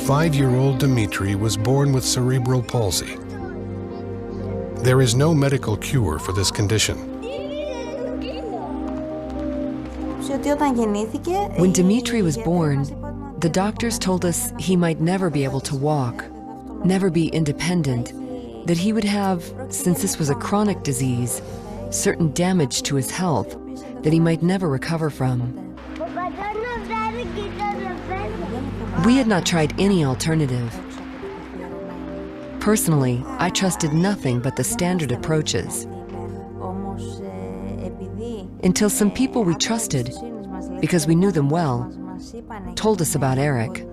5-year-old Dmitri was born with cerebral palsy. There is no medical cure for this condition. When Dmitri was born, the doctors told us he might never be able to walk, never be independent, that he would have, since this was a chronic disease, certain damage to his health that he might never recover from. We had not tried any alternative. Personally, I trusted nothing but the standard approaches. Until some people we trusted, because we knew them well, told us about Eric.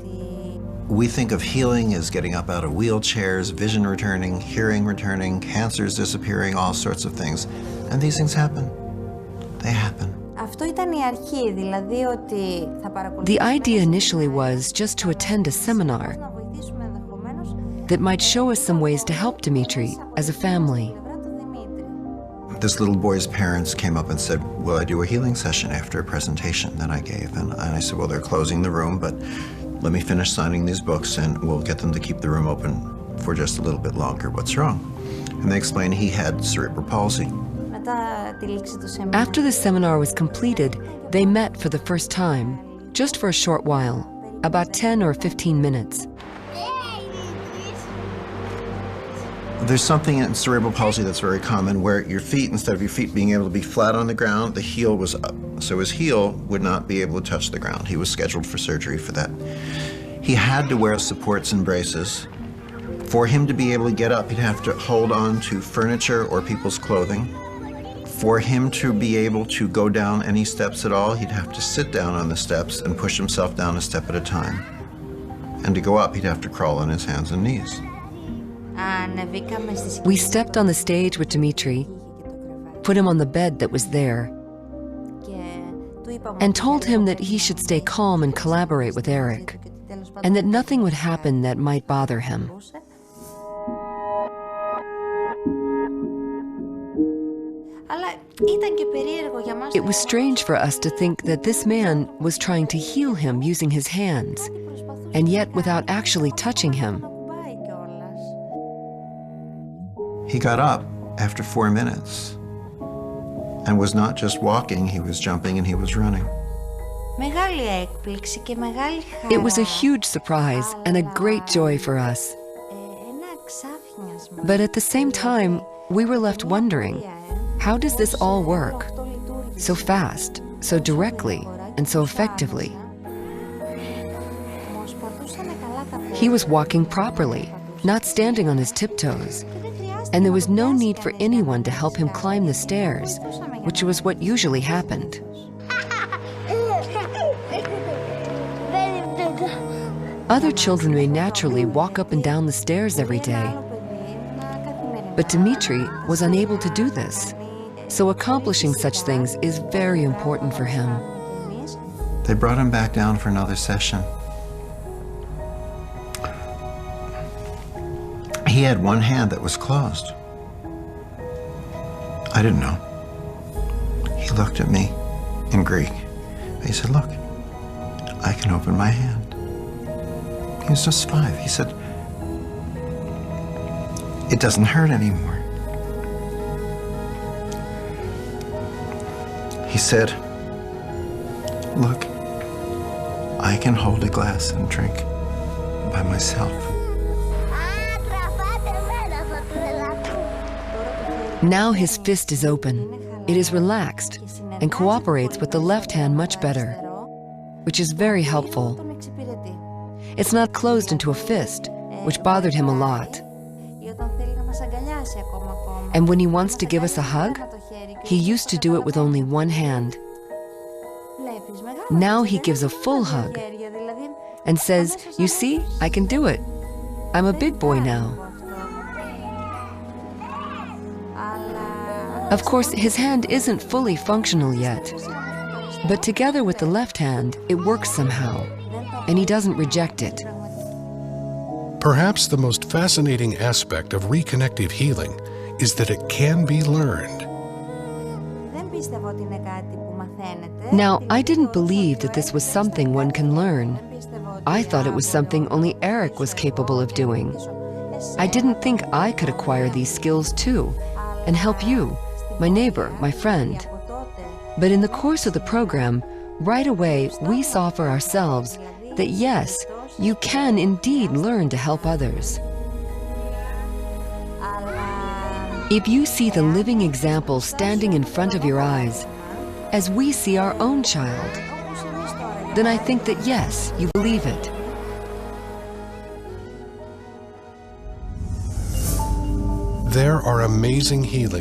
We think of healing as getting up out of wheelchairs, vision returning, hearing returning, cancers disappearing, all sorts of things. And these things happen. They happen. The idea initially was just to attend a seminar that might show us some ways to help Dmitri as a family. This little boy's parents came up and said, will I do a healing session after a presentation that I gave? And I said, well, they're closing the room, but let me finish signing these books and we'll get them to keep the room open for just a little bit longer. What's wrong? And they explained he had cerebral palsy. After the seminar was completed, they met for the first time, just for a short while, about 10 or 15 minutes. There's something in cerebral palsy that's very common where your feet, instead of your feet being able to be flat on the ground, the heel was up. So his heel would not be able to touch the ground. He was scheduled for surgery for that. He had to wear supports and braces. For him to be able to get up, he'd have to hold on to furniture or people's clothing. For him to be able to go down any steps at all, he'd have to sit down on the steps and push himself down a step at a time. And to go up, he'd have to crawl on his hands and knees. We stepped on the stage with Dmitri, put him on the bed that was there, and told him that he should stay calm and collaborate with Eric, and that nothing would happen that might bother him. It was strange for us to think that this man was trying to heal him using his hands, and yet without actually touching him. He got up after 4 minutes and was not just walking, he was jumping and he was running. It was a huge surprise and a great joy for us. But at the same time, we were left wondering, how does this all work? So fast, so directly, and so effectively. He was walking properly, not standing on his tiptoes. And there was no need for anyone to help him climb the stairs, which was what usually happened. Other children may naturally walk up and down the stairs every day. But Dmitri was unable to do this, so accomplishing such things is very important for him. They brought him back down for another session. He had one hand that was closed. I didn't know. He looked at me in Greek. He said, look, I can open my hand. He was just 5. He said, it doesn't hurt anymore. He said, look, I can hold a glass and drink by myself. Now his fist is open, it is relaxed, and cooperates with the left hand much better, which is very helpful. It's not closed into a fist, which bothered him a lot. And when he wants to give us a hug, he used to do it with only one hand. Now he gives a full hug and says, you see, I can do it. I'm a big boy now. Of course, his hand isn't fully functional yet, but together with the left hand, it works somehow, and he doesn't reject it. Perhaps the most fascinating aspect of reconnective healing is that it can be learned. Now, I didn't believe that this was something one can learn, I thought it was something only Eric was capable of doing. I didn't think I could acquire these skills too and help you, my neighbor, my friend. But in the course of the program, right away we saw for ourselves that yes, you can indeed learn to help others. If you see the living example standing in front of your eyes, as we see our own child, then I think that yes, you believe it. There are amazing healings